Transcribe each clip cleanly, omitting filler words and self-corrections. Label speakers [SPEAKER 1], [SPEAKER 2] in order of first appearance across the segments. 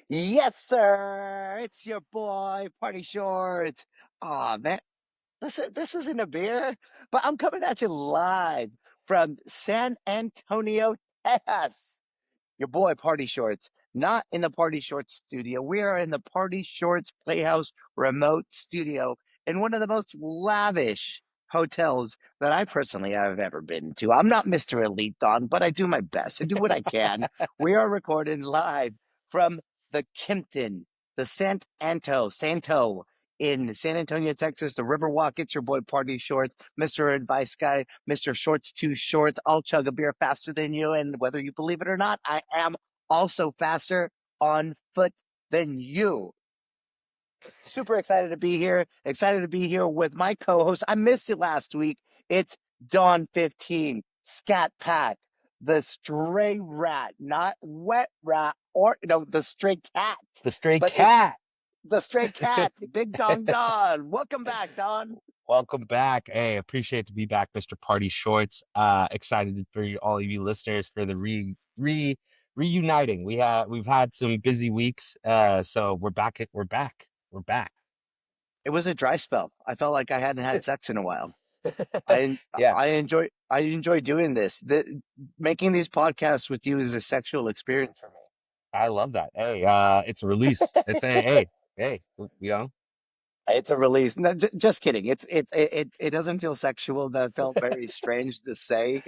[SPEAKER 1] Yes, sir. It's your boy, Party Shorts. Oh man, this isn't a beer, but I'm coming at you live from San Antonio, Texas. Your boy, Party Shorts, not in the Party Shorts studio. We are in the Party Shorts Playhouse remote studio in one of the most lavish hotels that I personally have ever been to. I'm not Mr. Elite Don, but I do my best. I do what I can. We are recording live from the Kimpton, the Santo in San Antonio, Texas, the Riverwalk. It's your boy Party Shorts, Mr. Advice Guy, Mr. Shorts Too Short. I'll chug a beer faster than you, and whether you believe it or not, I am also faster on foot than you. Super excited to be here. Excited to be here with my co-host. I missed it last week. It's Dawn 15, Scat Pack, the stray rat, not wet rat, or no, the stray cat.
[SPEAKER 2] It's the stray
[SPEAKER 1] But it's
[SPEAKER 2] cat.
[SPEAKER 1] the stray cat, Big Dong Don. Welcome back, Don.
[SPEAKER 2] Welcome back. Hey, appreciate to be back, Mr. Party Shorts. Excited for all of you listeners for the reuniting. We've had some busy weeks. So we're back. We're back.
[SPEAKER 1] It was a dry spell. I felt like I hadn't had sex in a while. I
[SPEAKER 2] Yeah,
[SPEAKER 1] I enjoy doing this. Making these podcasts with you is a sexual experience for
[SPEAKER 2] I love that. Hey, it's a release. It's a hey, you know.
[SPEAKER 1] me. It's a release. No, just kidding. It doesn't feel sexual. That felt very strange to say.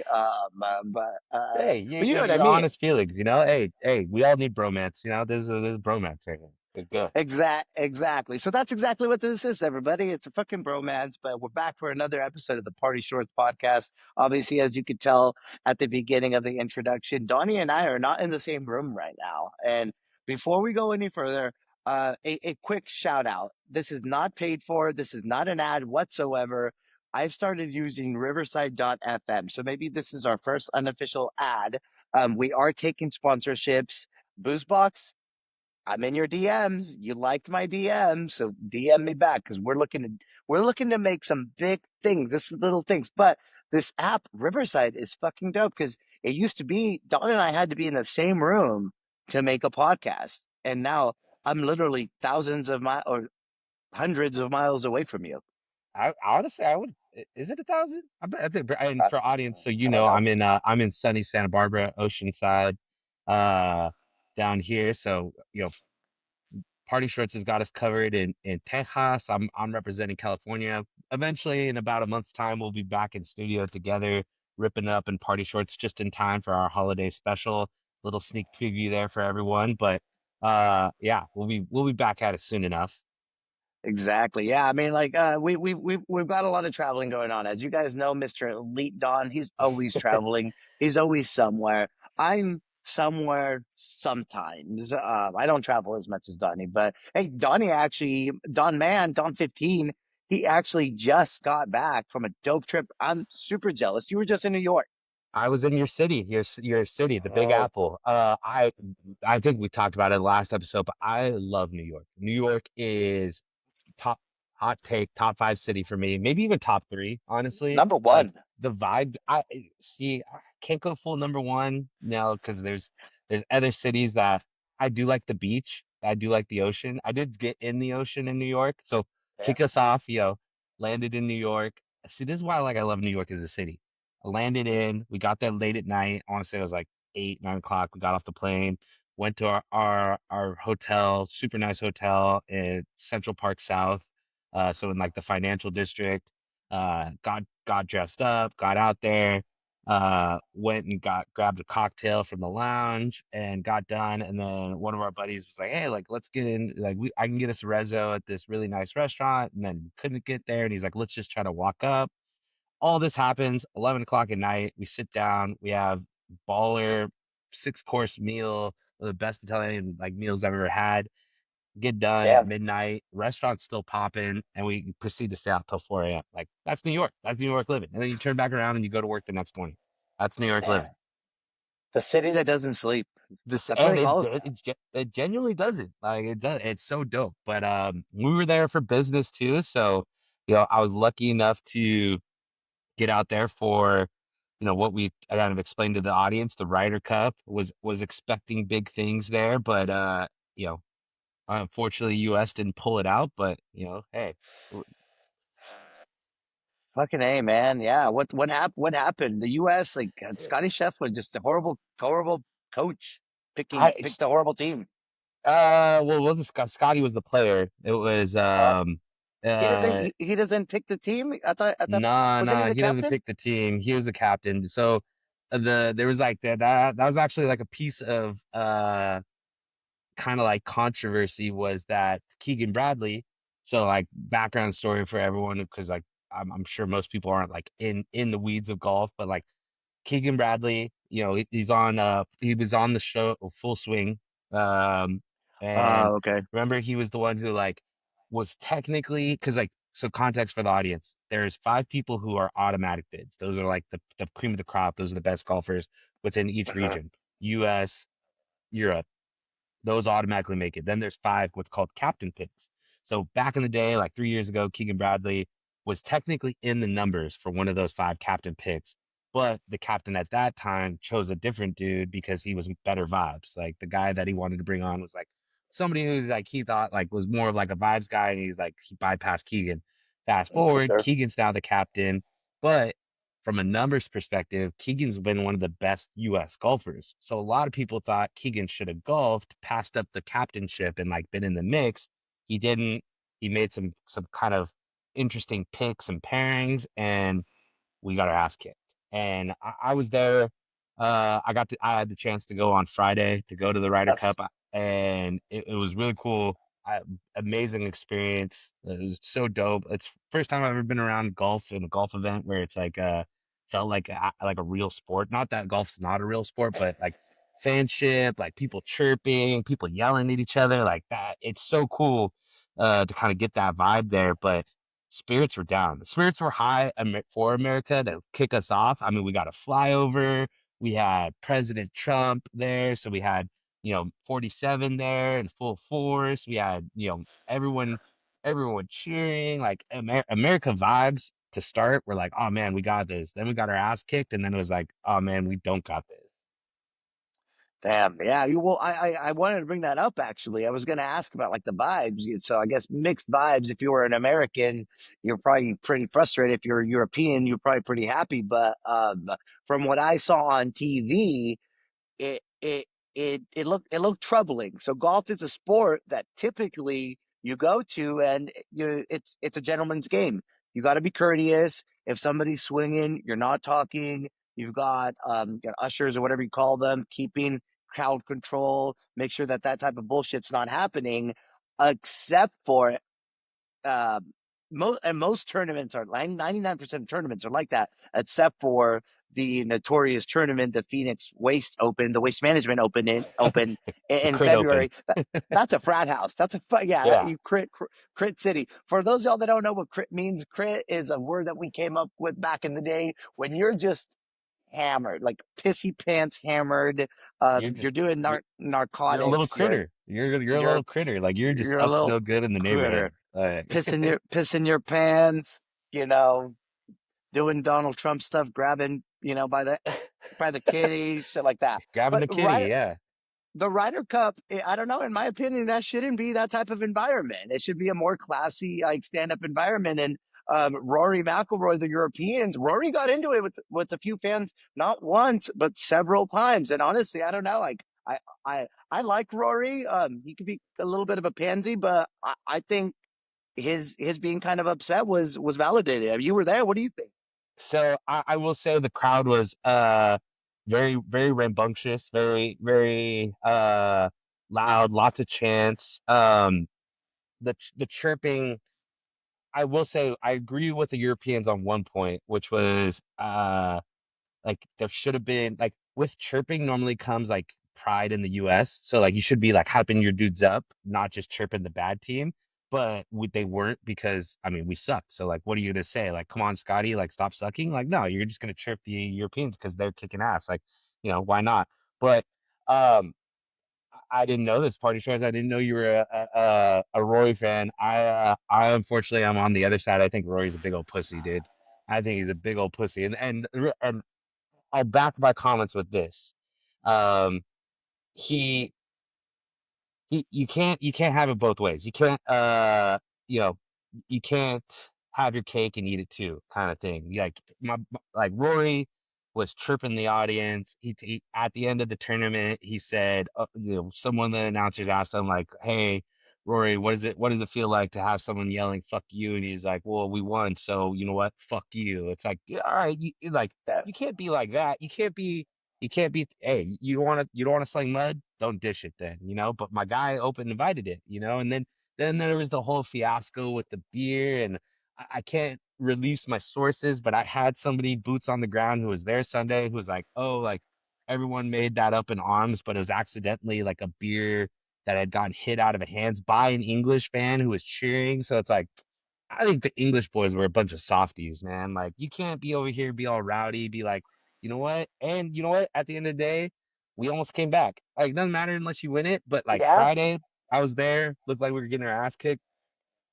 [SPEAKER 2] Hey,
[SPEAKER 1] But you know what I
[SPEAKER 2] your
[SPEAKER 1] mean.
[SPEAKER 2] honest feelings, Hey, we all need bromance. There's bromance right here. Good go.
[SPEAKER 1] Exactly. So that's exactly what this is, everybody. It's a fucking bromance, but we're back for another episode of the Party Shorts podcast. Obviously, as you could tell at the beginning of the introduction, Donnie and I are not in the same room right now. And before we go any further, a quick shout out. This is not paid for. This is not an ad whatsoever. I've started using Riverside.fm. So maybe this is our first unofficial ad. We are taking sponsorships. Boozebox, I'm in your DMs. You liked my DMs, so DM me back because we're looking to make some big things. This is little things, but this app Riverside is fucking dope because it used to be Don and I had to be in the same room to make a podcast, and now I'm literally thousands of miles or hundreds of miles away from you.
[SPEAKER 2] I honestly, I would. Is it 1,000? I think. And
[SPEAKER 1] I,
[SPEAKER 2] for audience, so
[SPEAKER 1] I don't know.
[SPEAKER 2] I'm in sunny Santa Barbara, Oceanside, uh, down here. So Party Shorts has got us covered in Texas. I'm representing California. Eventually, in about a month's time, we'll be back in studio together, ripping it up in Party Shorts just in time for our holiday special. Little sneak preview there for everyone. But yeah, we'll be back at it soon enough.
[SPEAKER 1] Exactly. Yeah. I mean, like, we've got a lot of traveling going on. As you guys know, Mr. Elite Don, he's always traveling. He's always somewhere. I'm somewhere sometimes. I don't travel as much as Donnie, but hey, Donnie actually, Don Man, Don 15, he actually just got back from a dope trip. I'm super jealous. You were just in New York.
[SPEAKER 2] I was in your city, your city, the Big
[SPEAKER 1] Oh,
[SPEAKER 2] Apple. I think we talked about it in the last episode, but I love New York. New York is top hot take, top five city for me, maybe even top three, honestly.
[SPEAKER 1] number
[SPEAKER 2] Like
[SPEAKER 1] one.
[SPEAKER 2] the vibe, I see, I can't go full number one now because there's other cities that I do like the beach. I do like the ocean. I did get in the ocean in New York. So
[SPEAKER 1] Yeah.
[SPEAKER 2] kick us off, landed in New York. See, this is why I love New York as a city. I landed in, we got there late at night. I want to say it was like 8, 9 o'clock. We got off the plane, went to our hotel, super nice hotel in Central Park South. So in like the financial district, got dressed up, got out there, went and grabbed a cocktail from the lounge and got done. And then one of our buddies was like, "Hey, like let's get in, like I can get us a rezo at this really nice restaurant." And then couldn't get there, and he's like, "Let's just try to walk up." All this happens 11 o'clock at night. We sit down, we have baller 6-course meal, one of the best Italian like meals I've ever had. Get done at
[SPEAKER 1] Damn.
[SPEAKER 2] midnight, restaurant's still popping, and we proceed to stay out till 4 a.m. Like that's New York. That's New York living. And then you turn back around and you go to work the next morning. That's New York
[SPEAKER 1] Damn.
[SPEAKER 2] living.
[SPEAKER 1] The city that doesn't sleep.
[SPEAKER 2] This
[SPEAKER 1] That's what
[SPEAKER 2] and
[SPEAKER 1] they call it.
[SPEAKER 2] it genuinely doesn't. Like it does. It's so dope. But we were there for business too, so I was lucky enough to get out there for what I kind of explained to the audience. The Ryder Cup was expecting big things there, but unfortunately, U.S. didn't pull it out, but hey,
[SPEAKER 1] Fucking A, man. Yeah. What happened? What happened? The U.S. like Scotty Chef was just a horrible coach
[SPEAKER 2] I
[SPEAKER 1] picked a horrible team.
[SPEAKER 2] well, it wasn't Scotty was the player. It was
[SPEAKER 1] Uh,
[SPEAKER 2] uh
[SPEAKER 1] he doesn't pick the team. I thought
[SPEAKER 2] nah
[SPEAKER 1] wasn't he
[SPEAKER 2] nah
[SPEAKER 1] the
[SPEAKER 2] he doesn't
[SPEAKER 1] captain?
[SPEAKER 2] pick the team. He was the captain. So there was like that was actually like a piece of kind of like controversy was that Keegan Bradley. So like background story for everyone because like I'm sure most people aren't like in the weeds of golf, but like Keegan Bradley, he was on the show Full Swing. Um and
[SPEAKER 1] Okay.
[SPEAKER 2] remember he was the one who like was technically because like so context for the audience, there's five people who are automatic bids. Those are like the cream of the crop. Those are the best golfers within each
[SPEAKER 1] Uh-huh.
[SPEAKER 2] region. US, Europe, those automatically make it. Then there's five what's called captain picks. So back in the day, like 3 years ago, Keegan Bradley was technically in the numbers for one of those five captain picks, but the captain at that time chose a different dude because he was better vibes. Like the guy that he wanted to bring on was like somebody who's like he thought like was more of like a vibes guy, and he's like he bypassed Keegan. Fast
[SPEAKER 1] For
[SPEAKER 2] forward,
[SPEAKER 1] sure.
[SPEAKER 2] Keegan's now the captain, but from a numbers perspective, Keegan's been one of the best US golfers. So a lot of people thought Keegan should have golfed, passed up the captainship and like been in the mix. He didn't. He made some kind of interesting picks and pairings, and we got our ass kicked. And I was there. I had the chance to go on Friday to go to the Ryder
[SPEAKER 1] That's
[SPEAKER 2] Cup, and it was really cool. Amazing experience. It was so dope. It's first time I've ever been around golf in a golf event where it's like felt like a real sport. Not that golf's not a real sport, but like fanship, like people chirping, people yelling at each other, like that. It's so cool to kind of get that vibe there. But spirits were down. The spirits were high for America to kick us off. I mean, we got a flyover. We had President Trump there, so we had 47 there in full force. We had everyone cheering, like America vibes to start. We're like, oh man, we got this. Then we got our ass kicked, and then it was like, oh man, we don't got this.
[SPEAKER 1] damn. Yeah. I wanted to bring that up actually. I was going to ask about like the vibes. So I guess mixed vibes. If you were an American, you're probably pretty frustrated. If you're European, you're probably pretty happy. But from what I saw on TV, it it it looked troubling. So golf is a sport that typically you go to and it's a gentleman's game. You got to be courteous. If somebody's swinging, you're not talking. You've got ushers or whatever you call them, keeping crowd control. Make sure that that type of bullshit's not happening, except for uh, most tournaments are 99% of tournaments are like that, except for the notorious tournament, the Phoenix Waste Open, the Waste Management Open
[SPEAKER 2] The
[SPEAKER 1] in
[SPEAKER 2] crit open.
[SPEAKER 1] February. That's a frat house. That's yeah.
[SPEAKER 2] Yeah.
[SPEAKER 1] You crit city. For those of y'all that don't know what crit means, crit is a word that we came up with back in the day when you're just hammered, like pissy pants hammered.
[SPEAKER 2] You're
[SPEAKER 1] You're
[SPEAKER 2] just
[SPEAKER 1] doing
[SPEAKER 2] you're a little
[SPEAKER 1] narcotics.
[SPEAKER 2] critter. You're a
[SPEAKER 1] You're
[SPEAKER 2] little critter. Like you're just
[SPEAKER 1] you're a
[SPEAKER 2] up to
[SPEAKER 1] little
[SPEAKER 2] no good in the neighborhood.
[SPEAKER 1] critter
[SPEAKER 2] Like
[SPEAKER 1] pissing your pants, you know, doing Donald Trump stuff, grabbing, by the kitty, shit like that.
[SPEAKER 2] grabbing
[SPEAKER 1] But
[SPEAKER 2] the kitty, yeah.
[SPEAKER 1] the Ryder Cup, I don't know. In my opinion, that shouldn't be that type of environment. It should be a more classy, like stand up environment. And Rory McIlroy, the Europeans, Rory got into it with a few fans, not once but several times. And honestly, I don't know. Like I like Rory. He could be a little bit of a pansy, but I think his being kind of upset was validated. I mean, you were there. What do you think?
[SPEAKER 2] So I will say the crowd was very, very rambunctious, very, very loud, lots of chants. The chirping, I will say I agree with the Europeans on one point, which was like there should have been like with chirping normally comes like pride in the US. So like you should be like hyping your dudes up, not just chirping the bad team. But they weren't because I mean we sucked. So like what are you gonna say? Like, come on, Scotty, like stop sucking? Like, no, you're just gonna chirp the Europeans because they're kicking ass. Like, why not? But um I didn't know this party shows. I didn't know you were a Rory fan. I unfortunately I'm on the other side. I think Rory's a big old pussy, dude. I think he's a big old pussy. And I'll back my comments with this. Um, he you can't have it both ways. You can't you know you can't have your cake and eat it too, kind of thing. Like Rory was chirping the audience. He at the end of the tournament, he said, someone of the announcers asked him like, "Hey, Rory, what does it feel like to have someone yelling 'fuck you'?" And he's like, "Well, we won, so you know what? Fuck you." It's like, yeah, all right,
[SPEAKER 1] That
[SPEAKER 2] you can't be like that. You can't be, hey, you don't want to sling mud? Don't dish it then, But my guy open invited it, and then there was the whole fiasco with the beer, and I can't release my sources, but I had somebody boots on the ground who was there Sunday who was like, oh, like everyone made that up in arms, but it was accidentally like a beer that had gotten hit out of hands by an English fan who was cheering. So it's like I think the English boys were a bunch of softies, man. Like you can't be over here, be all rowdy, be like, you know what? And you know what? At the end of the day, we almost came back. Like, it doesn't matter unless you win it. But like
[SPEAKER 1] yeah.
[SPEAKER 2] Friday, I was there, looked like we were getting our ass kicked.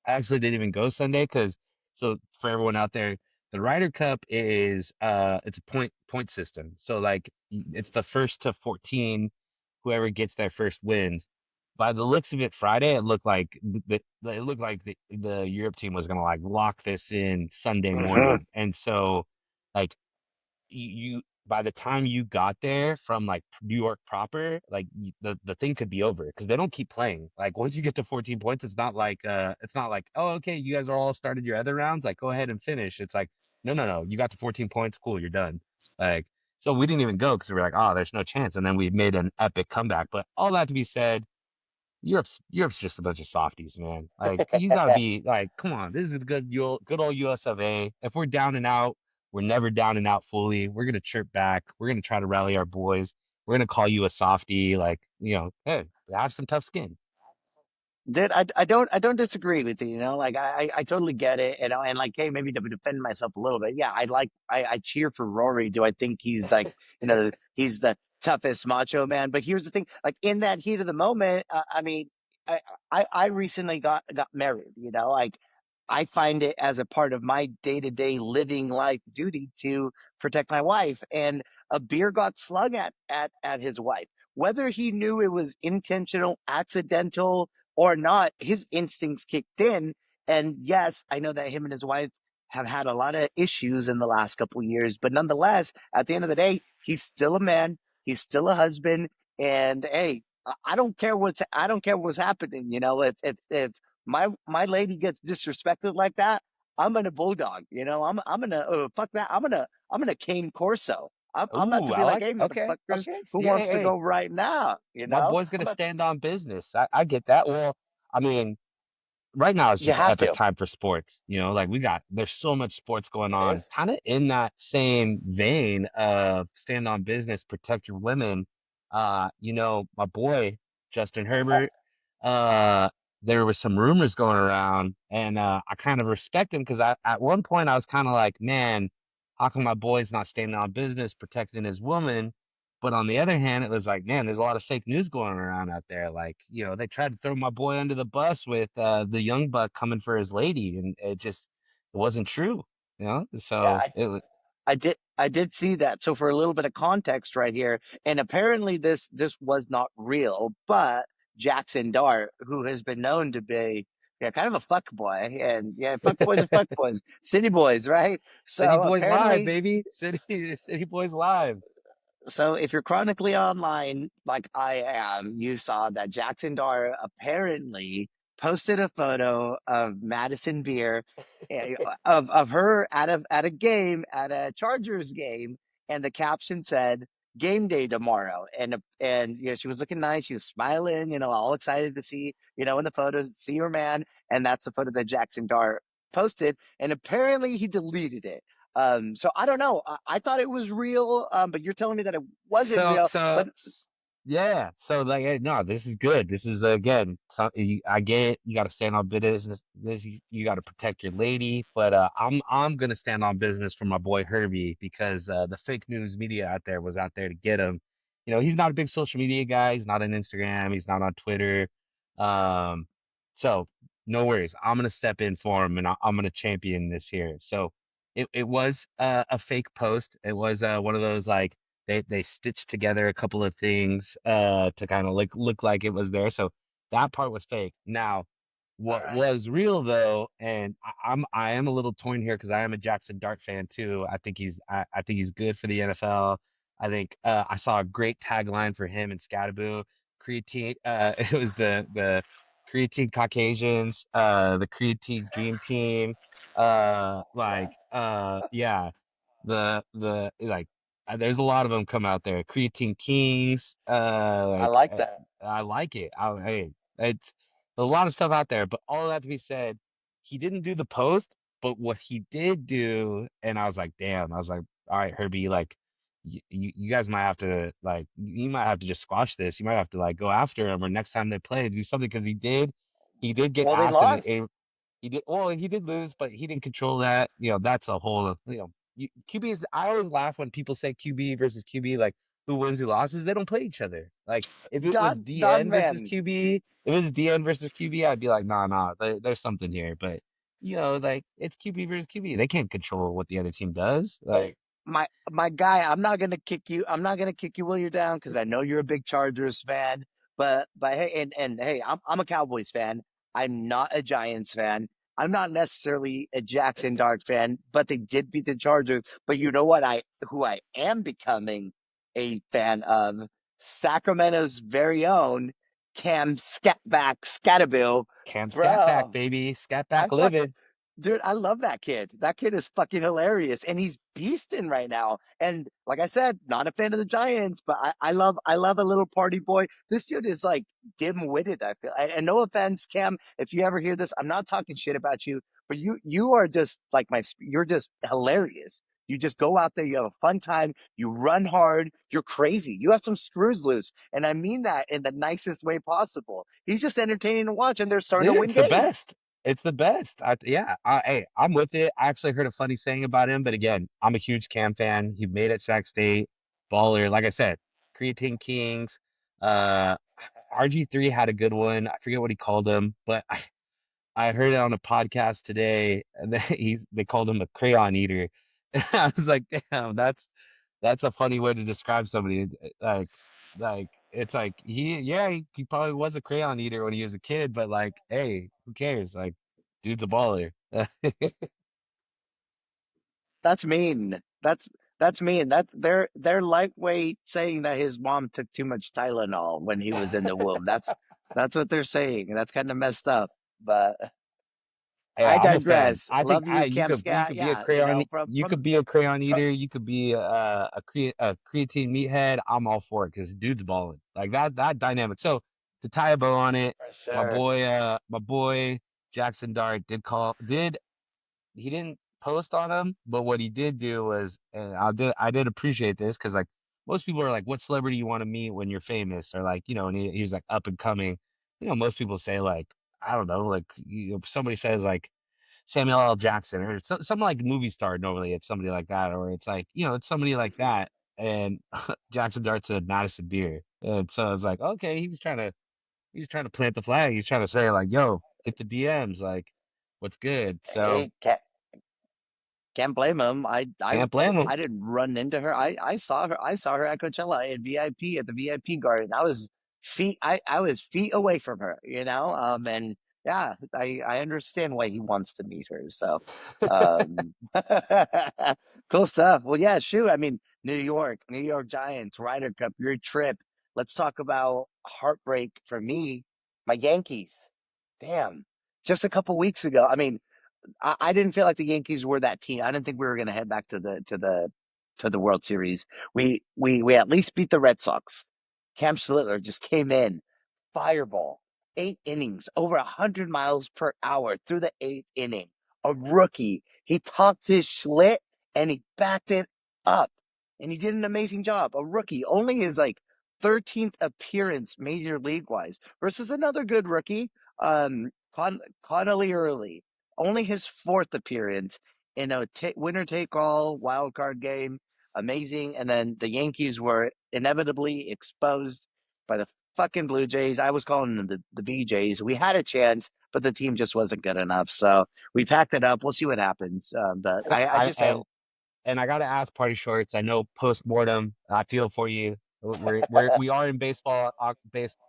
[SPEAKER 2] I actually didn't even go Sunday because so for everyone out there, the Ryder Cup is it's a point system. So like it's the first to 14, whoever gets their first wins. By the looks of it, Friday it looked like the Europe team was gonna like lock this in Sunday
[SPEAKER 1] Hmm.
[SPEAKER 2] morning, and so like you by the time you got there from like New York proper, like the thing could be over because they don't keep playing. Like once you get to 14 points, it's not like, oh, okay, you guys are all started your other rounds, like go ahead and finish. It's like, no, no, no, you got to 14 points, cool, you're done. Like so we didn't even go because we were like, oh, there's no chance, and then we made an epic comeback. But all that to be said, Europe's just a bunch of softies, man. Like you gotta be like, come on, this is the good old US of A. If we're down and out, we're never down and out fully. We're gonna chirp back. We're gonna try to rally our boys. We're gonna call you a softie, like, hey, have some tough skin.
[SPEAKER 1] Did I don't disagree with you, like I totally get it, and like, hey, maybe to defend myself a little bit, yeah, I cheer for Rory. Do I think he's like, he's the toughest macho man? But here's the thing, like in that heat of the moment, I mean, I, I recently got married, like I find it as a part of my day-to-day living life duty to protect my wife, and a beer got slung at his wife. Whether he knew it was intentional, accidental, or not, his instincts kicked in. And yes, I know that him and his wife have had a lot of issues in the last couple of years, but nonetheless, at the end of the day, he's still a man, he's still a husband, and hey, I don't care what's happening. If my lady gets disrespected like that, I'm gonna bulldog. I'm gonna fuck that. I'm gonna cane Corso. I'm about
[SPEAKER 2] Ooh,
[SPEAKER 1] to
[SPEAKER 2] I
[SPEAKER 1] be like,
[SPEAKER 2] like
[SPEAKER 1] hey,
[SPEAKER 2] okay,
[SPEAKER 1] motherfuckers,
[SPEAKER 2] okay.
[SPEAKER 1] who
[SPEAKER 2] Yeah, hey,
[SPEAKER 1] wants to
[SPEAKER 2] hey,
[SPEAKER 1] go right now?
[SPEAKER 2] my boy's
[SPEAKER 1] I'm
[SPEAKER 2] gonna
[SPEAKER 1] about,
[SPEAKER 2] stand on business. I get that. Well, I mean, right now it's
[SPEAKER 1] you
[SPEAKER 2] just an
[SPEAKER 1] have
[SPEAKER 2] epic
[SPEAKER 1] to.
[SPEAKER 2] time for sports. Like there's so much sports going
[SPEAKER 1] It
[SPEAKER 2] on,
[SPEAKER 1] is.
[SPEAKER 2] kind of in that same vein of stand on business, protect your women. My boy, Justin Herbert, uh, there was some rumors going around, and I kind of respect him because at one point I was kind of like, man, how come my boy's not standing on business, protecting his woman? But on the other hand, it was like, man, there's a lot of fake news going around out there. Like, they tried to throw my boy under the bus with the young buck coming for his lady, and it wasn't true,
[SPEAKER 1] Yeah,
[SPEAKER 2] So it was.
[SPEAKER 1] I did see that. So for a little bit of context right here, and apparently this was not real, but Jackson Dart, who has been known to be, yeah, kind of a fuck boy, and yeah, fuck boys are fuck boys, city boys, right?
[SPEAKER 2] City
[SPEAKER 1] So
[SPEAKER 2] Boys Live,
[SPEAKER 1] apparently,
[SPEAKER 2] baby. City Boys Live.
[SPEAKER 1] so if you're chronically online like I am, you saw that Jackson Dart apparently posted a photo of Madison Beer, of her at a game, at a Chargers game, and the caption said game day tomorrow. And she was looking nice, she was smiling, all excited to see, in the photos, see her man. And that's the photo that Jackson Dart posted. And apparently he deleted it. So I don't know. I thought it was real, but you're telling me that it wasn't
[SPEAKER 2] So,
[SPEAKER 1] real.
[SPEAKER 2] so,
[SPEAKER 1] But
[SPEAKER 2] s- yeah. So, like, hey, no, this is good. This is again, I get it. You got to stand on business. You got to protect your lady. But I'm gonna stand on business for my boy Herbie because the fake news media out there was out there to get him. He's not a big social media guy. He's not on Instagram. He's not on Twitter. Um, so no worries. I'm gonna step in for him, and I'm gonna champion this here. So it was a fake post. It was one of those like they stitched together a couple of things to kind of look like it was there. So That part was fake. Now,
[SPEAKER 1] All
[SPEAKER 2] what
[SPEAKER 1] right.
[SPEAKER 2] was real though, and I am a little torn here because I am a Jackson Dart fan too. I think he's good for the NFL. I think I saw a great tagline for him and Scattaboo. Creatine it was the creatine Caucasians, the creatine dream team. Yeah, the like there's a lot of them come out there. Creatine Kings,
[SPEAKER 1] I like that.
[SPEAKER 2] I like it. Hey, it's a lot of stuff out there, but all of that to be said, he didn't do the post, but what he did do, and I was like, damn, I was like, all right, Herbie, like, you guys might have to, like, you might have to just squash this. You might have to, like, go after him, or next time they play, do something, because he did get
[SPEAKER 1] Well, they
[SPEAKER 2] asked, and
[SPEAKER 1] lost.
[SPEAKER 2] he did lose, but he didn't control that. That's a whole, QB is, I always laugh when people say QB versus QB, like, who wins, who loses. They don't play each other. Like, if it was
[SPEAKER 1] Don
[SPEAKER 2] DN versus
[SPEAKER 1] man.
[SPEAKER 2] QB, if it was DN versus QB, I'd be like, nah, there's something here. But like it's QB versus QB. They can't control what the other team does. Like,
[SPEAKER 1] My guy, I'm not gonna kick you. I'm not gonna kick you while you're down because I know you're a big Chargers fan. But hey, and hey, I'm a Cowboys fan. I'm not a Giants fan. I'm not necessarily a Jackson Dart fan, but they did beat the Chargers. But you know what? I who I am becoming a fan of Sacramento's very own Cam Scatback Scatterbill,
[SPEAKER 2] Cam Scat back,
[SPEAKER 1] bro.
[SPEAKER 2] baby, Scat
[SPEAKER 1] I
[SPEAKER 2] back
[SPEAKER 1] fuck
[SPEAKER 2] living.
[SPEAKER 1] Dude, I love that kid. That kid is fucking hilarious, and he's beasting right now. And like I said, not a fan of the Giants, but I love a little party boy. This dude is like dim-witted. I feel. And no offense, Cam, if you ever hear this, I'm not talking shit about you, but you are just like you're just hilarious. You just go out there, you have a fun time, you run hard, you're crazy. You have some screws loose, and I mean that in the nicest way possible. He's just entertaining to watch, and they're starting to
[SPEAKER 2] Dude,
[SPEAKER 1] win
[SPEAKER 2] it's the
[SPEAKER 1] games.
[SPEAKER 2] best. It's the best. Hey, I'm with it. I actually heard a funny saying about him, but again, I'm a huge Cam fan. He made it Sac State, baller. Like I said, Creatine Kings. Uh, RG3 had a good one. I forget what he called him, but I heard it on a podcast today, and they called him a crayon eater. I was like, damn, that's a funny way to describe somebody. Like it's like he probably was a crayon eater when he was a kid, but like, hey, who cares? Like, dude's a baller.
[SPEAKER 1] That's mean. That's mean. They're lightweight saying that his mom took too much Tylenol when he was in the womb. That's what they're saying. That's kind of messed up. But
[SPEAKER 2] Hey,
[SPEAKER 1] I
[SPEAKER 2] I'm a fan.
[SPEAKER 1] digress.
[SPEAKER 2] I think
[SPEAKER 1] Love you, Cam
[SPEAKER 2] you
[SPEAKER 1] Scat.
[SPEAKER 2] could be a
[SPEAKER 1] Yeah,
[SPEAKER 2] you could be a crayon
[SPEAKER 1] from
[SPEAKER 2] eater. You could be a creatine meathead. I'm all for it because dude's balling like that dynamic. So to tie a bow on it,
[SPEAKER 1] for sure.
[SPEAKER 2] my boy Jackson Dart did he didn't post on him, but what he did do was, and I did appreciate this because like most people are like, what celebrity you want to meet when you're famous, or like and he was like up and coming. Most people say like I don't know, like somebody says like Samuel L. Jackson or some like movie star. Normally, it's somebody like that, or it's like it's somebody like that. And Jackson Dart said Madison Beer, and so I was like, okay, he was trying to plant the flag. He's trying to say like, yo, hit the DMs, like, what's good. So
[SPEAKER 1] Hey, can't blame him.
[SPEAKER 2] can't blame him.
[SPEAKER 1] I didn't run into her. I saw her. I saw her at Coachella at VIP at the VIP garden. I was feet away from her. And yeah, I understand why he wants to meet her. So, um, cool stuff. Well, yeah, shoot. I mean, New York Giants, Ryder Cup, your trip. Let's talk about heartbreak for me. My Yankees. Damn, just a couple weeks ago. I mean, I didn't feel like the Yankees were that team. I didn't think we were going to head back to the World Series. We at least beat the Red Sox. Cam Schlittler just came in, fireball, 8 innings, over 100 miles per hour through the eighth inning. A rookie. He talked his schlit and he backed it up, and he did an amazing job. A rookie, only his like 13th appearance major league wise versus another good rookie, Connolly Early, only his fourth appearance in a winner take all wild card game. Amazing. And then the Yankees were inevitably exposed by the fucking Blue Jays. I was calling them the BJs. We had a chance, but the team just wasn't good enough. So we packed it up. We'll see what happens. But
[SPEAKER 2] And
[SPEAKER 1] I just have
[SPEAKER 2] and I gotta ask Party Shorts. I know post mortem. I feel for you. We are in baseball.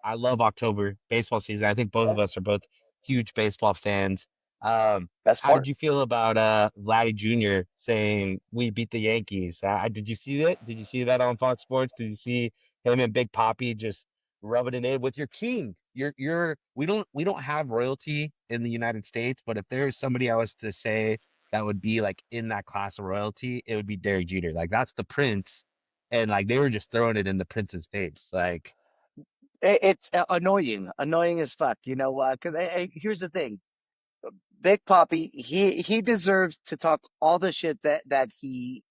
[SPEAKER 2] I love October baseball season. I think both
[SPEAKER 1] Yeah,
[SPEAKER 2] of us are both huge baseball fans.
[SPEAKER 1] best
[SPEAKER 2] How did
[SPEAKER 1] part.
[SPEAKER 2] you feel about Vladdy Jr. saying we beat the Yankees? Did you see that? Did you see that on Fox Sports? Did you see him and Big Poppy just rubbing it in with your king? We don't have royalty in the United States, but if there is somebody else to say that would be like in that class of royalty, it would be Derek Jeter. Like that's the prince, and like they were just throwing it in the prince's face. Like,
[SPEAKER 1] It's annoying, annoying as fuck. You know, because here's the thing. Big Poppy, he deserves to talk all the shit that he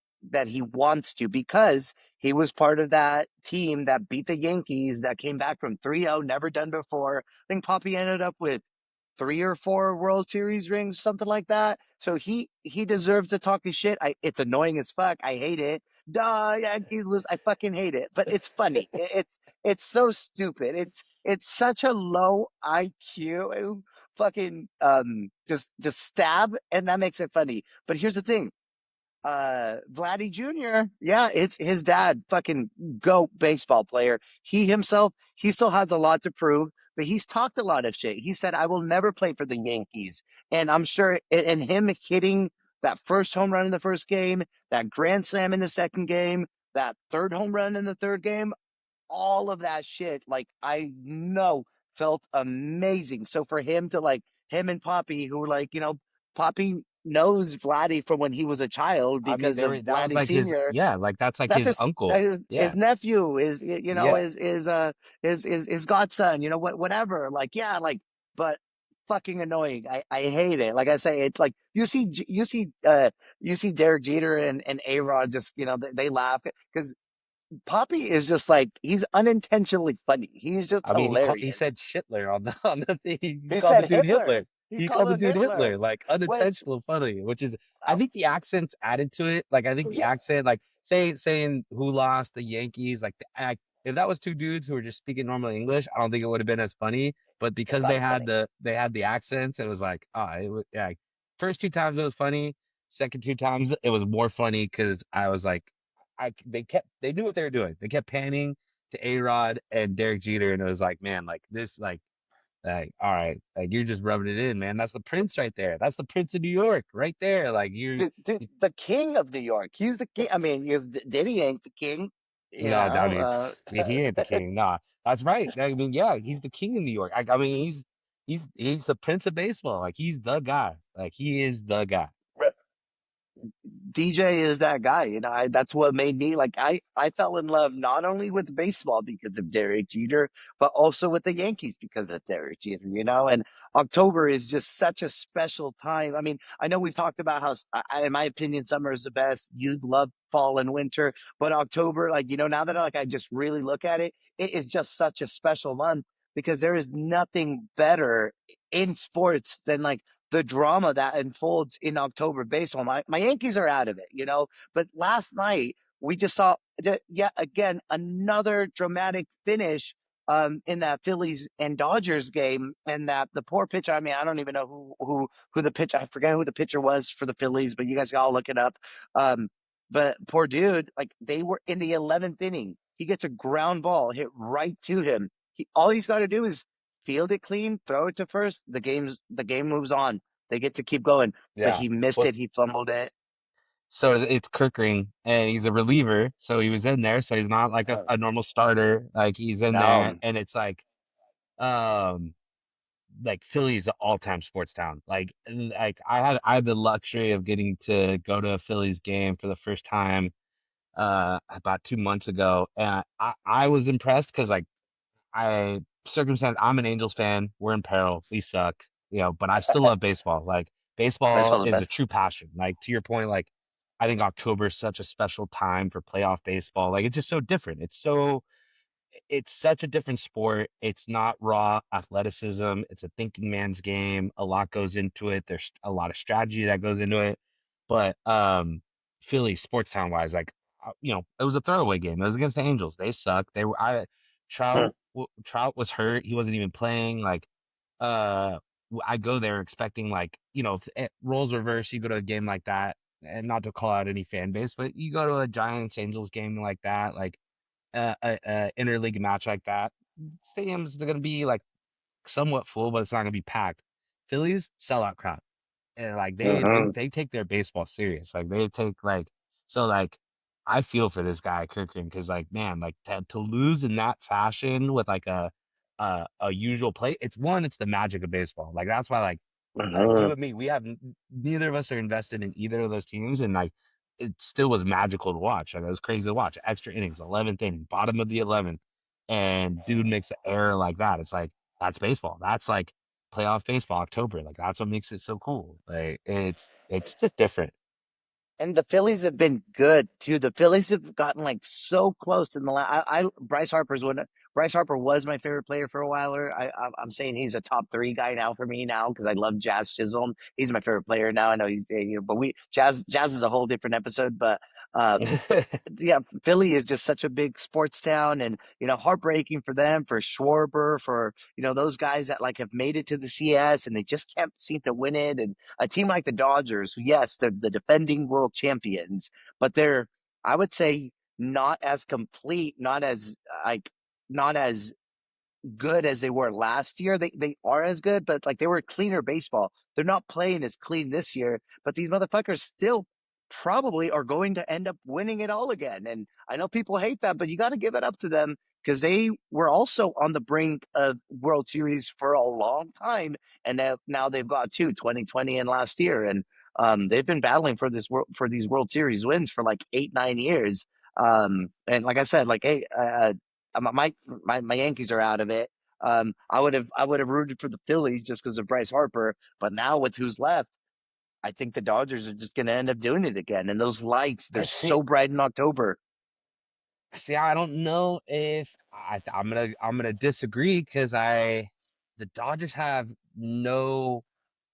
[SPEAKER 1] wants to because he was part of that team that beat the Yankees that came back from 3-0, never done before. I think Poppy ended up with three or four World Series rings, something like that. So he deserves to talk his shit. It's annoying as fuck. I hate it. Duh, Yankees lose. I fucking hate it. But it's funny. It's so stupid. It's such a low IQ. Fucking just stab, and that makes it funny. But here's the thing, Vladdy Jr., yeah, it's his dad, fucking GOAT baseball player. He himself, he still has a lot to prove, but he's talked a lot of shit. He said, I will never play for the Yankees. And I'm sure, and him hitting that first home run in the first game, that grand slam in the second game, that third home run in the third game, all of that shit, like I know felt amazing. So for him to like him and Poppy, who were like, Poppy knows Vladdy from when he was a child
[SPEAKER 2] I mean,
[SPEAKER 1] because of
[SPEAKER 2] that was
[SPEAKER 1] Vladdy
[SPEAKER 2] like his,
[SPEAKER 1] Senior.
[SPEAKER 2] yeah, like that's like
[SPEAKER 1] That's
[SPEAKER 2] his uncle.
[SPEAKER 1] his
[SPEAKER 2] Yeah,
[SPEAKER 1] nephew,
[SPEAKER 2] yeah.
[SPEAKER 1] his godson. Whatever. Like yeah, but fucking annoying. I hate it. Like I say, it's like you see Derek Jeter and A Rod just they laugh because Poppy is just like he's unintentionally funny. He's just
[SPEAKER 2] I mean, he
[SPEAKER 1] hilarious.
[SPEAKER 2] said Shitler on the on the thing. He
[SPEAKER 1] He
[SPEAKER 2] called the
[SPEAKER 1] said
[SPEAKER 2] dude
[SPEAKER 1] Hitler.
[SPEAKER 2] Hitler.
[SPEAKER 1] He
[SPEAKER 2] He
[SPEAKER 1] called
[SPEAKER 2] called the
[SPEAKER 1] him
[SPEAKER 2] dude
[SPEAKER 1] Hitler,
[SPEAKER 2] Hitler, like
[SPEAKER 1] which
[SPEAKER 2] unintentional funny, which is I
[SPEAKER 1] uh,
[SPEAKER 2] think the accents added to it. Like I think the
[SPEAKER 1] yeah,
[SPEAKER 2] accent, like saying who lost the Yankees, like the act. If that was two dudes who were just speaking normal English, I don't think it would have been as funny. But
[SPEAKER 1] it's
[SPEAKER 2] because
[SPEAKER 1] not
[SPEAKER 2] they
[SPEAKER 1] as
[SPEAKER 2] had
[SPEAKER 1] funny.
[SPEAKER 2] the accents, it was like it was yeah. First two times it was funny. Second two times it was more funny because I was like, they knew what they were doing. They kept panning to A Rod and Derek Jeter, and it was like, man, like this, like, all right, like you're just rubbing it in, man. That's the Prince right there. That's the Prince of New York right there. Like
[SPEAKER 1] The king of New York. He's the king. I mean, Diddy ain't the king. You
[SPEAKER 2] no, I
[SPEAKER 1] know.
[SPEAKER 2] mean, he ain't the king. Nah, that's right. I mean, yeah, he's the king of New York. I mean, he's the Prince of baseball. Like he's the guy. Like he is the guy.
[SPEAKER 1] DJ is that guy. That's what made me like I fell in love not only with baseball because of Derek Jeter, but also with the Yankees because of Derek Jeter. And October is just such a special time. I mean, I know we've talked about how, in my opinion, summer is the best. You love fall and winter, but October, like, now that I just really look at it, it is just such a special month because there is nothing better in sports than like the drama that unfolds in October baseball. My Yankees are out of it. But last night we just saw yet again another dramatic finish in that Phillies and Dodgers game, and that the poor pitcher. I mean, I don't even know who the pitcher. I forget who the pitcher was for the Phillies, but you guys can all look it up. Um, but poor dude, like they were in the 11th inning. He gets a ground ball hit right to him. All he's got to do is field it clean, throw it to first. The game moves on. They get to keep going. But
[SPEAKER 2] Yeah.
[SPEAKER 1] he missed
[SPEAKER 2] Well,
[SPEAKER 1] it. He fumbled it.
[SPEAKER 2] so it's Kirkring, and he's a reliever, so he was in there, so he's not like
[SPEAKER 1] Oh,
[SPEAKER 2] a normal starter. Like he's in there,
[SPEAKER 1] no,
[SPEAKER 2] and it's um like Philly's an all-time sports town. Like I had the luxury of getting to go to a Phillies game for the first time about 2 months ago, and I was impressed because like I'm an Angels fan. We're in peril. We suck, but I still love baseball. Like baseball
[SPEAKER 1] baseball the
[SPEAKER 2] is a
[SPEAKER 1] best.
[SPEAKER 2] true passion. Like to your point, like I think October is such a special time for playoff baseball. Like it's just so different. It's such a different sport. It's not raw athleticism. It's a thinking man's game. A lot goes into it. There's a lot of strategy that goes into it. But Philly sports town wise, like it was a throwaway game. It was against the Angels. They suck. They were I
[SPEAKER 1] Mm.
[SPEAKER 2] Trout was hurt. He wasn't even playing. Like uh I go there expecting like, if it roles reverse, you go to a game like that, and not to call out any fan base, but you go to a Giants Angels game like that, like a interleague match like that, stadiums are gonna be like somewhat full, but it's not gonna be packed. Phillies sellout crowd, and like
[SPEAKER 1] Hmm.
[SPEAKER 2] they take their baseball serious. Like they take like so like I feel for this guy Kirkland because like man like to lose in that fashion with like a usual play. It's the magic of baseball. Like that's why like
[SPEAKER 1] Hmm.
[SPEAKER 2] you and me we have neither of us are invested in either of those teams, and like it still was magical to watch. Like it was crazy to watch. Extra innings, 11th inning, bottom of the 11th, and dude makes an error like that. It's like that's baseball. That's like playoff baseball, October. Like that's what makes it so cool. Like it's just different.
[SPEAKER 1] And the Phillies have been good too. The Phillies have gotten like so close in the last. Bryce Harper's one. Bryce Harper was my favorite player for a while. I'm saying he's a top three guy now for me now because I love Jazz Chisholm. He's my favorite player now. I know he's but we Jazz is a whole different episode. But uh, yeah, Philly is just such a big sports town, and heartbreaking for them, for Schwarber, for those guys that like have made it to the CS and they just can't seem to win it. And a team like the Dodgers, who, yes, they're the defending world champions, but they're, I would say, not as complete, like not as good as they were last year. They are as good, but like they were cleaner baseball. They're not playing as clean this year, but these motherfuckers still probably are going to end up winning it all again. And I know people hate that, but you got to give it up to them because they were also on the brink of World Series for a long time, and now they've got 2020 and last year, and they've been battling for these World Series wins for like 8 9 years. And like I said, like hey, my Yankees are out of it. I would have rooted for the Phillies just because of Bryce Harper, but now with who's left, I think the Dodgers are just going to end up doing it again. And those lights, they're
[SPEAKER 2] I see.
[SPEAKER 1] so bright in October.
[SPEAKER 2] See, I don't know if I'm gonna disagree because the Dodgers have no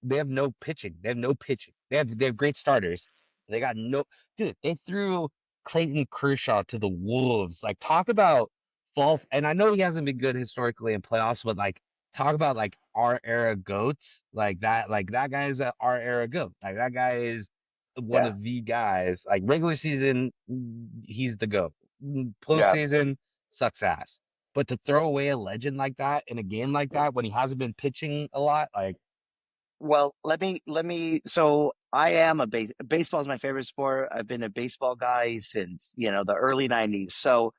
[SPEAKER 2] they have no pitching. They have no pitching. They have great starters. They got no dude. They threw Clayton Kershaw to the Wolves. Like talk about fall. And I know he hasn't been good historically in playoffs, but like talk about like our era goats. Like that guy is our era goat. Like that guy is one
[SPEAKER 1] Yeah,
[SPEAKER 2] of the guys. Like regular season, he's the goat.
[SPEAKER 1] yeah.
[SPEAKER 2] Postseason sucks ass. But to throw away a legend like that in a game like that when he hasn't been pitching a lot, like
[SPEAKER 1] Well, let me. So I am baseball is my favorite sport. I've been a baseball guy since the early '90s. So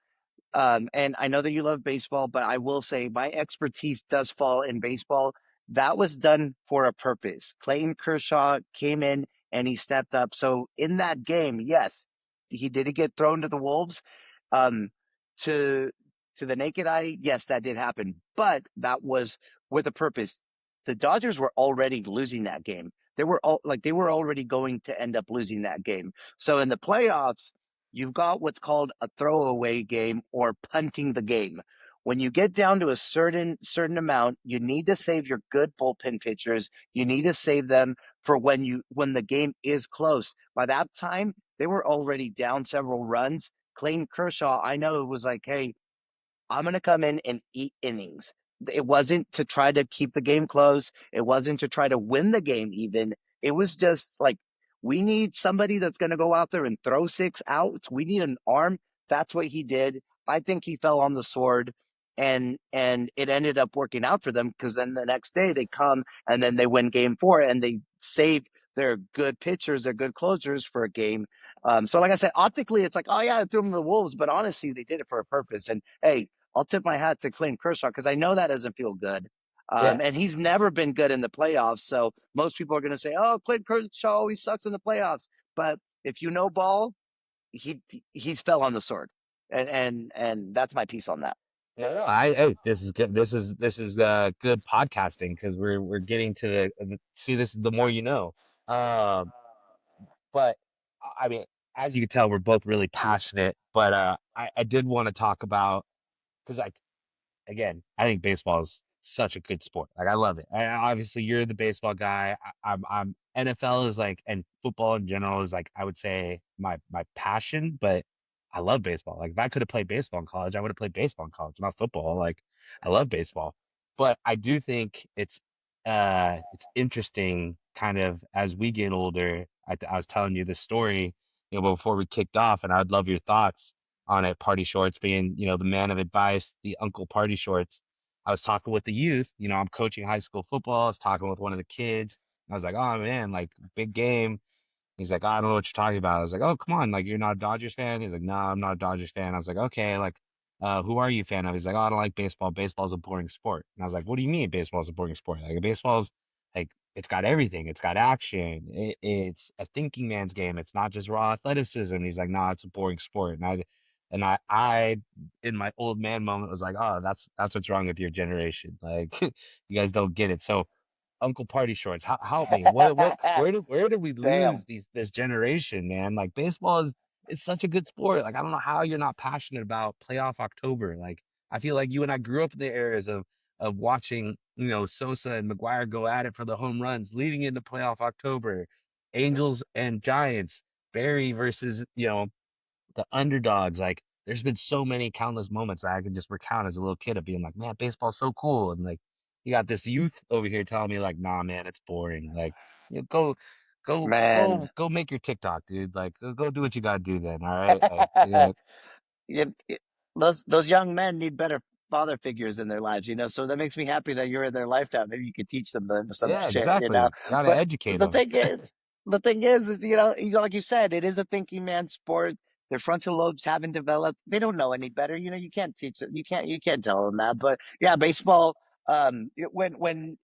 [SPEAKER 1] and I know that you love baseball, but I will say my expertise does fall in baseball. That was done for a purpose. Clayton Kershaw came in and he stepped up. So in that game, yes, he didn't get thrown to the wolves. Um, to to the naked eye, yes, that did happen, but that was with a purpose. The Dodgers were already losing that game. They were already going to end up losing that game. So in the playoffs, you've got what's called a throwaway game or punting the game. When you get down to a certain amount, you need to save your good bullpen pitchers. You need to save them for when the game is close. By that time, they were already down several runs. Clayton Kershaw, I know it was like, hey, I'm going to come in and eat innings. It wasn't to try to keep the game close. It wasn't to try to win the game, even. It was just like, we need somebody that's going to go out there and throw six outs. We need an arm. That's what he did. I think he fell on the sword, and it ended up working out for them because then the next day they come and then they win game four and they saved their good pitchers, their good closers for a game. So, like I said, optically, it's like, oh yeah, I threw them to the wolves, but honestly, they did it for a purpose. And hey, I'll tip my hat to Clayton Kershaw because I know that doesn't feel good.
[SPEAKER 2] yeah.
[SPEAKER 1] And he's never been good in the playoffs. So most people are going to say, "Oh, Clayton Kershaw always sucks in the playoffs." But if you know ball, he he's fell on the sword, and that's my piece on that.
[SPEAKER 2] No, hey, this is good. This is good podcasting because we're getting to see this the more you know. Um, but I mean, as you can tell, we're both really passionate. But I did want to talk about because like again, I think baseball is such a good sport. Like I love it. Obviously, you're the baseball guy. I'm NFL is like, and football in general is like, I would say my passion. But I love baseball. Like if I could have played baseball in college, I would have played baseball in college, not football. Like I love baseball, but I do think it's interesting, kind of as we get older. I was telling you this story, before we kicked off, and I'd love your thoughts. on it, Party Shorts being, the man of advice, the Uncle Party Shorts. I was talking with the youth, I'm coaching high school football. I was talking with one of the kids. I was like, oh man, like big game. He's like, I don't know what you're talking about. I was like, oh, come on, like you're not a Dodgers fan? He's like, no, I'm not a Dodgers fan. I was like, okay, like, who are you a fan of? He's like, oh, I don't like baseball. Baseball's a boring sport. And I was like, what do you mean baseball's a boring sport? Like, baseball's like it's got everything. It's got action. It's a thinking man's game. It's not just raw athleticism. He's like, no, it's a boring sport. And I, in my old man moment, was like, oh, that's what's wrong with your generation. Like, you guys don't get it. So Uncle Party Shorts, help me. Where did we
[SPEAKER 1] Damn.
[SPEAKER 2] lose this generation, man? Like baseball is it's such a good sport. Like I don't know how you're not passionate about playoff October. Like I feel like you and I grew up in the eras of watching, Sosa and McGuire go at it for the home runs leading into playoff October. Angels and Giants, Barry versus, the underdogs. Like there's been so many countless moments that I can just recount as a little kid of being like, man, baseball's so cool. And like you got this youth over here telling me like, nah, man, it's boring. Like, go, go,
[SPEAKER 1] Man.
[SPEAKER 2] go, go make your TikTok, dude. Like, go do what you gotta do then. All right. Like, yeah,
[SPEAKER 1] You- those young men need better father figures in their lives, so that makes me happy that you're in their lifetime. Maybe you could teach them some
[SPEAKER 2] yeah,
[SPEAKER 1] shit.
[SPEAKER 2] exactly. Gotta
[SPEAKER 1] But
[SPEAKER 2] educate
[SPEAKER 1] the
[SPEAKER 2] them.
[SPEAKER 1] thing is, the thing is, like you said, it is a thinking man's sport. Their frontal lobes haven't developed. They don't know any better. You can't teach it. You can't tell them that. But yeah, baseball. When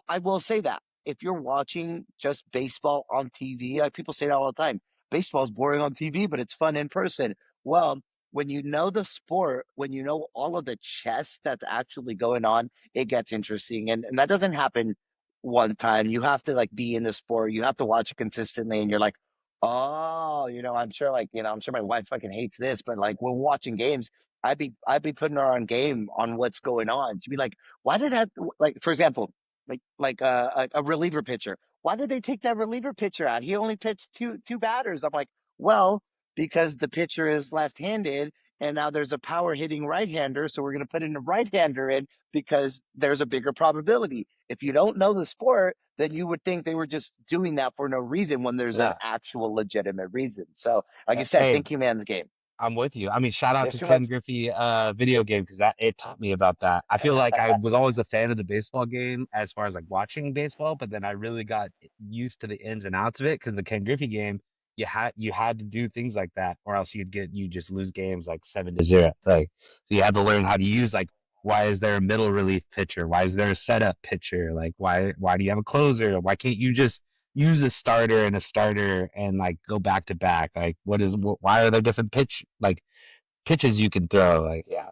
[SPEAKER 1] I will say that if you're watching just baseball on TV, like people say that all the time, baseball is boring on TV, but it's fun in person. Well, when you know the sport, when you know all of the chess that's actually going on, it gets interesting. And that doesn't happen one time. You have to like be in the sport. You have to watch it consistently, and you're like, oh, I'm sure my wife fucking hates this, but like when watching games, I'd be putting her on game on what's going on to be like, why did that like for example, a reliever pitcher. Why did they take that reliever pitcher out? He only pitched two batters. I'm like, well, because the pitcher is left-handed and now there's a power hitting right-hander, so we're going to put in a right-hander in because there's a bigger probability. If you don't know the sport, then you would think they were just doing that for no reason when there's an
[SPEAKER 2] Yeah.
[SPEAKER 1] actual legitimate reason. So, like I said,
[SPEAKER 2] Hey,
[SPEAKER 1] thinking man's game.
[SPEAKER 2] I'm with you. I mean, shout out
[SPEAKER 1] There's
[SPEAKER 2] to
[SPEAKER 1] too
[SPEAKER 2] Ken
[SPEAKER 1] much.
[SPEAKER 2] Griffey video game because that it taught me about that. I feel like I was always a fan of the baseball game as far as like watching baseball, but then I really got used to the ins and outs of it because the Ken Griffey game, you had to do things like that, or else you just lose games like 7-0. Like so you had to learn how to use like why is there a middle relief pitcher? Why is there a setup pitcher? Like why do you have a closer? Why can't you just use a starter and like go back to back. Like, why are there different pitches you can throw? Like, yeah,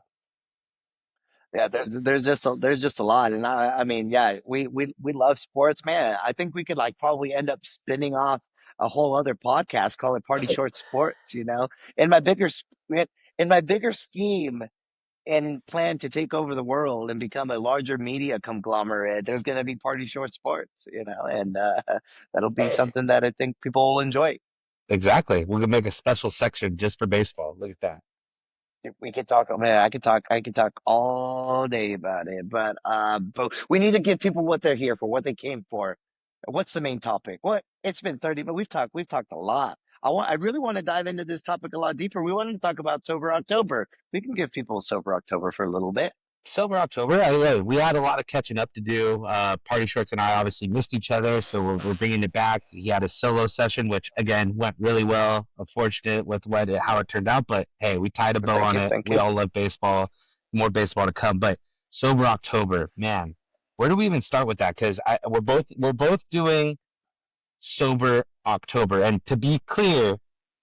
[SPEAKER 1] Yeah, there's just a lot, and I mean, yeah, we love sports, man. I think we could like probably end up spinning off a whole other podcast, call it Party Short Sports. In my bigger in my bigger scheme and plan to take over the world and become a larger media conglomerate, there's going to be Party Short Sports, and that'll be something that I think people will enjoy.
[SPEAKER 2] exactly. We're gonna make a special section just for baseball. Look at that.
[SPEAKER 1] We could talk, man. I could talk all day about it, but we need to give people what they're here for, what they came for. What's the main topic? What it's been 30, but we've talked a lot. I really want to dive into this topic a lot deeper. We wanted to talk about sober October. We can give people sober October for a little bit.
[SPEAKER 2] Sober October. We had a lot of catching up to do. Party Shorts and I obviously missed each other, so we're bringing it back. He had a solo session, which again went really well. Unfortunate with how it turned out, but hey, we tied a bow
[SPEAKER 1] Thank
[SPEAKER 2] on
[SPEAKER 1] you,
[SPEAKER 2] it.
[SPEAKER 1] thank
[SPEAKER 2] We
[SPEAKER 1] you.
[SPEAKER 2] all love baseball. More baseball to come, but Sober October, man, where do we even start with that? Because we're both doing Sober October, and to be clear,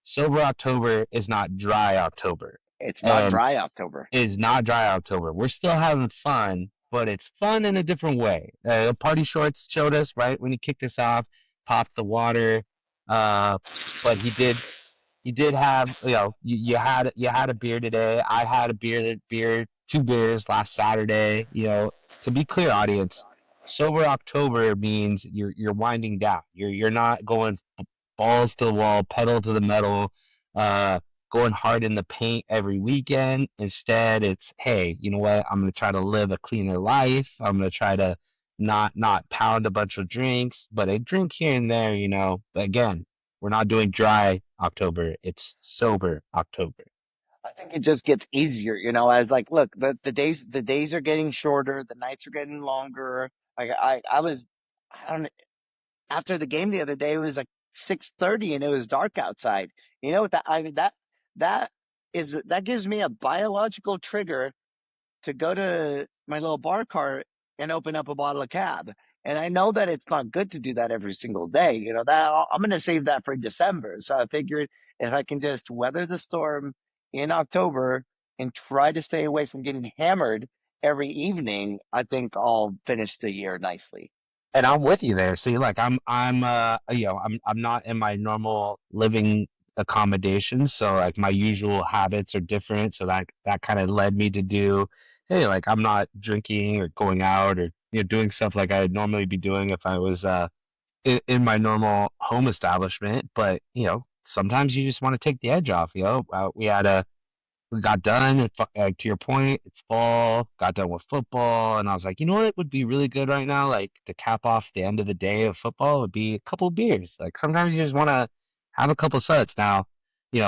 [SPEAKER 2] Sober October is not Dry October.
[SPEAKER 1] It's not
[SPEAKER 2] And
[SPEAKER 1] dry October.
[SPEAKER 2] is not Dry October. We're still having fun, but it's fun in a different way. Party Shorts showed us right when he kicked us off, popped the water, uh, but he did have you had a beer today. I had a beer 2 beers last Saturday. To be clear, audience, sober October means you're winding down. You're not going balls to the wall, pedal to the metal, uh, going hard in the paint every weekend. Instead, it's hey, you know what? I'm gonna try to live a cleaner life. I'm gonna try to not pound a bunch of drinks, but a drink here and there. But again, we're not doing dry October. It's sober October.
[SPEAKER 1] I think it just gets easier, as like, look, the days are getting shorter, the nights are getting longer. Like I don't after the game the other day, it was like 6:30 and it was dark outside. You know what that I mean that that gives me a biological trigger to go to my little bar cart and open up a bottle of cab. And I know that it's not good to do that every single day. That I'm going to save that for December. So I figured if I can just weather the storm in October and try to stay away from getting hammered every evening, I think I'll finish the year nicely.
[SPEAKER 2] And I'm with you there. See, like I'm not in my normal living accommodations, so like my usual habits are different. So that kind of led me to do, hey, like I'm not drinking or going out or doing stuff like I'd normally be doing if I was in my normal home establishment. But sometimes you just want to take the edge off. We got done. To your point, it's fall. Got done with football, and I was like, you know what would be really good right now, like to cap off the end of the day of football, would be a couple of beers. Like sometimes you just want to have a couple suds. Now,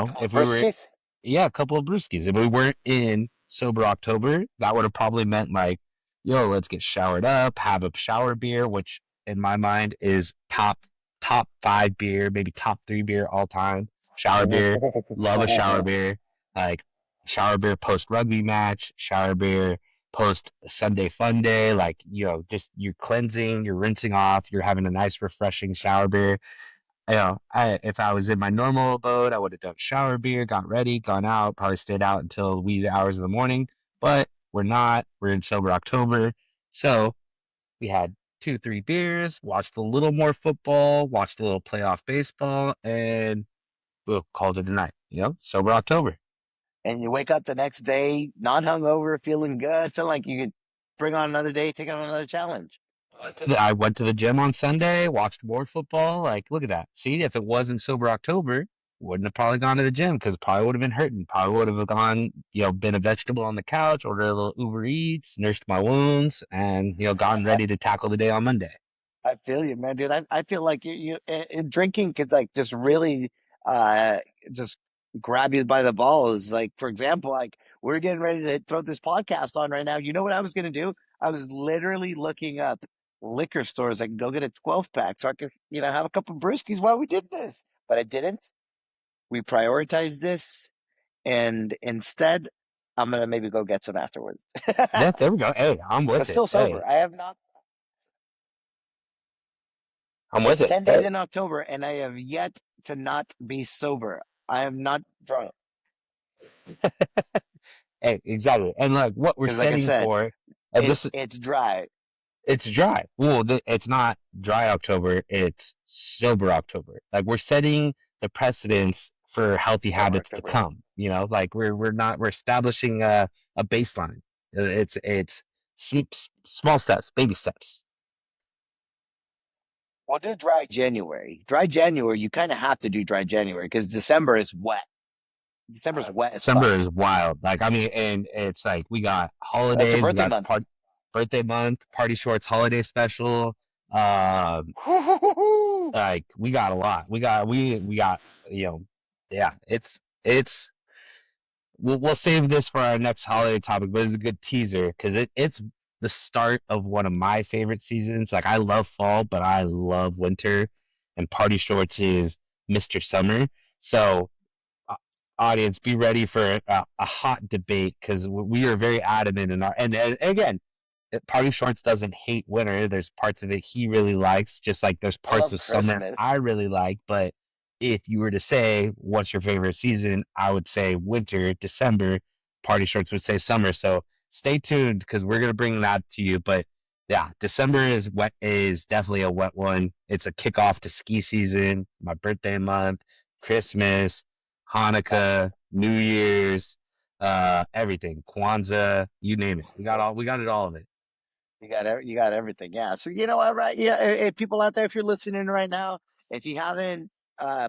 [SPEAKER 1] Couple of
[SPEAKER 2] if we were,
[SPEAKER 1] briskets.
[SPEAKER 2] yeah, a couple of brewskis. If we weren't in sober October, that would have probably meant like, yo, let's get showered up, have a shower beer, which in my mind is top five beer, maybe top three beer all time. Shower beer, love a shower beer. Like shower beer post rugby match, shower beer post Sunday fun day. Like, just you're cleansing, you're rinsing off, you're having a nice, refreshing shower beer. If I was in my normal abode, I would have done shower beer, got ready, gone out, probably stayed out until wee hours of the morning. But we're not. We're in sober October. So we had two, three beers, watched a little more football, watched a little playoff baseball, and we'll called it a night. Sober October.
[SPEAKER 1] And you wake up the next day not hungover, feeling good, feeling like you could bring on another day, take on another challenge.
[SPEAKER 2] I went to the gym on Sunday, watched more football. Like, look at that. See, if it wasn't sober October, wouldn't have probably gone to the gym because probably would have been hurting. Probably would have gone, been a vegetable on the couch, ordered a little Uber Eats, nursed my wounds, and gotten ready to tackle the day on Monday.
[SPEAKER 1] I feel you, man, dude. I feel like drinking could like just really uh just grab you by the balls. Like for example, like we're getting ready to throw this podcast on right now. You know what I was gonna do? I was literally looking up liquor stores I can go get a 12 pack so I could, have a couple of brewskis while we did this. But I didn't. We prioritized this, and instead, I'm gonna maybe go get some afterwards.
[SPEAKER 2] Yeah, there we go. Hey, I'm
[SPEAKER 1] But
[SPEAKER 2] with it.
[SPEAKER 1] still
[SPEAKER 2] Hey,
[SPEAKER 1] sober. I have not.
[SPEAKER 2] I'm with
[SPEAKER 1] It's
[SPEAKER 2] it.
[SPEAKER 1] 10 days
[SPEAKER 2] Hey,
[SPEAKER 1] in October, and I have yet to not be sober. I am not drunk
[SPEAKER 2] hey, exactly. And like what we're
[SPEAKER 1] because, like I
[SPEAKER 2] setting
[SPEAKER 1] said,
[SPEAKER 2] for, and this
[SPEAKER 1] it's dry.
[SPEAKER 2] it's dry. Well, it's not dry October, it's sober October. Like we're setting the precedence for healthy
[SPEAKER 1] Sober
[SPEAKER 2] habits to
[SPEAKER 1] October.
[SPEAKER 2] come, like we're establishing a baseline. It's small steps, baby steps.
[SPEAKER 1] We'll do dry January. Dry January, you kind of have to do dry January because December is wet. December's wet as
[SPEAKER 2] December
[SPEAKER 1] fuck.
[SPEAKER 2] is wild. Like I mean, and it's like we got
[SPEAKER 1] That's your
[SPEAKER 2] holidays, we
[SPEAKER 1] birthday
[SPEAKER 2] got
[SPEAKER 1] month.
[SPEAKER 2] birthday month, party shorts holiday special. Um, like we got a lot. We got you know, yeah. It's we'll save this for our next holiday topic, but it's a good teaser because it's the start of one of my favorite seasons. Like I love fall, but I love winter, and party shorts is Mr. Summer. So uh, audience, be ready for a hot debate because we are very adamant in our and again, Party Shorts doesn't hate winter. There's parts of it he really likes, just like there's
[SPEAKER 1] I
[SPEAKER 2] parts
[SPEAKER 1] love
[SPEAKER 2] of summer
[SPEAKER 1] Christmas.
[SPEAKER 2] I really like. But if you were to say what's your favorite season, I would say winter, December. Party Shorts would say summer. So stay tuned because we're gonna bring that to you. But yeah, December is definitely a wet one. It's a kickoff to ski season, my birthday month, Christmas, Hanukkah, New Year's, everything, Kwanzaa, you name it. We got it all of it.
[SPEAKER 1] You got everything. Yeah. So you know what, right? Yeah. People out there, if you're listening right now, if you haven't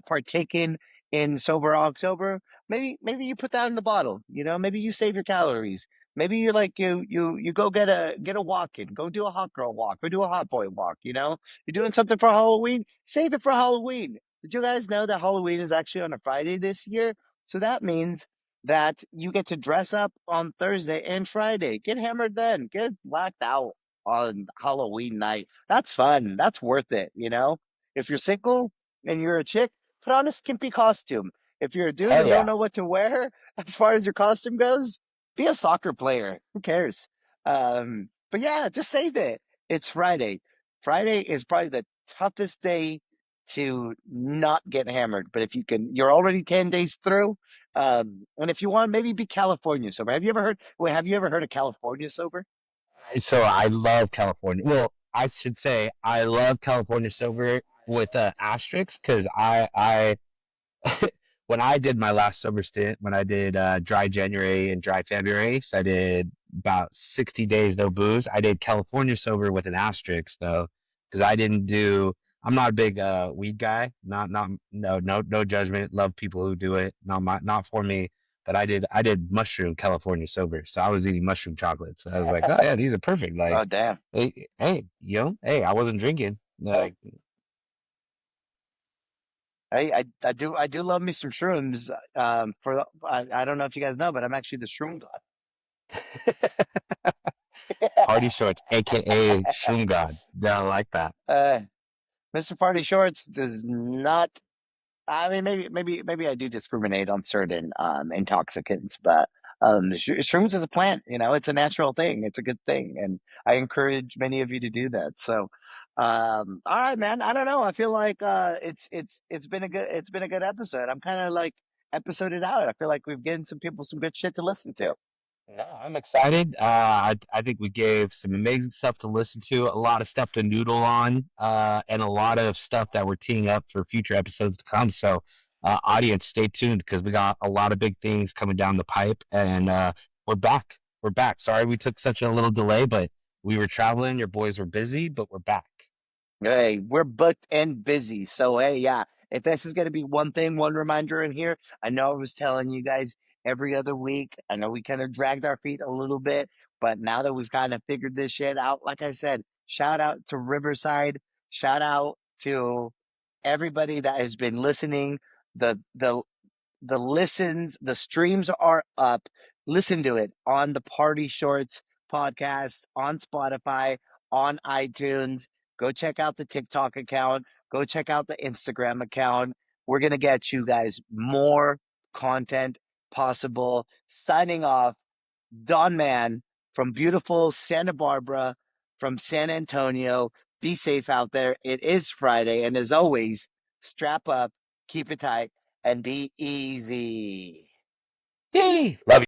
[SPEAKER 1] partaken in sober October, maybe you put that in the bottle. Maybe you save your calories. Maybe you like you go get a walk in, go do a hot girl walk, or do a hot boy walk. You're doing something for Halloween. Save it for Halloween. Did you guys know that Halloween is actually on a Friday this year? So that means that you get to dress up on Thursday and Friday. Get hammered then. Get blacked out on Halloween night. That's fun. That's worth it, you know? If you're single and you're a chick, put on a skimpy costume. If you're a dude
[SPEAKER 2] Hell
[SPEAKER 1] and don't
[SPEAKER 2] yeah.
[SPEAKER 1] know what to wear as far as your costume goes, be a soccer player. Who cares? But yeah, just save it. It's Friday. Friday is probably the toughest day to not get hammered. But if you can, you're already 10 days through. And if you want, maybe be California sober. Have you ever heard? Wait, have you ever heard of California sober?
[SPEAKER 2] So I love California. Well, I should say I love California sober with asterisks because I when I did my last sober stint, when I did dry January and dry February, so I did about 60 days no booze. I did California sober with an asterisk though, because I didn't do. I'm not a big weed guy. Not no judgment. Love people who do it. Not for me. But I did mushroom California sober. So I was eating mushroom chocolates. I was like, oh yeah, these are perfect. Like,
[SPEAKER 1] Oh, damn.
[SPEAKER 2] hey, I wasn't drinking.
[SPEAKER 1] Like, I do love me some shrooms. I don't know if you guys know, but I'm actually the shroom
[SPEAKER 2] Party
[SPEAKER 1] god.
[SPEAKER 2] shorts, aka Shroom God. Yeah, I like that.
[SPEAKER 1] uh, Mr. Party Shorts does not. I mean, maybe I do discriminate on certain intoxicants, but shrooms is a plant. You know, it's a natural thing. It's a good thing, and I encourage many of you to do that. So, all right, man. I don't know. I feel like it's been a good episode. I'm kind of like episoded out. I feel like we've given some people some good shit to listen to.
[SPEAKER 2] No, I'm excited. I think we gave some amazing stuff to listen to, a lot of stuff to noodle on, and a lot of stuff that we're teeing up for future episodes to come. So, audience, stay tuned because we got a lot of big things coming down the pipe, and we're back. We're back. Sorry we took such a little delay, but we were traveling. Your boys were busy, but we're back.
[SPEAKER 1] Hey, we're booked and busy. So, hey, yeah, if this is going to be one thing, one reminder in here, I know I was telling you guys every other week. I know we kind of dragged our feet a little bit, but now that we've kind of figured this shit out, like I said, shout out to Riverside, shout out to everybody that has been listening. The listens, the streams are up. Listen to it on the Party Shorts podcast, on Spotify, on iTunes. Go check out the TikTok account. Go check out the Instagram account. We're going to get you guys more content possible. Signing off, Don Man from beautiful Santa Barbara, from San Antonio. Be safe out there. It is Friday. And as always, strap up, keep it tight, and be easy.
[SPEAKER 2] Yay! Love you.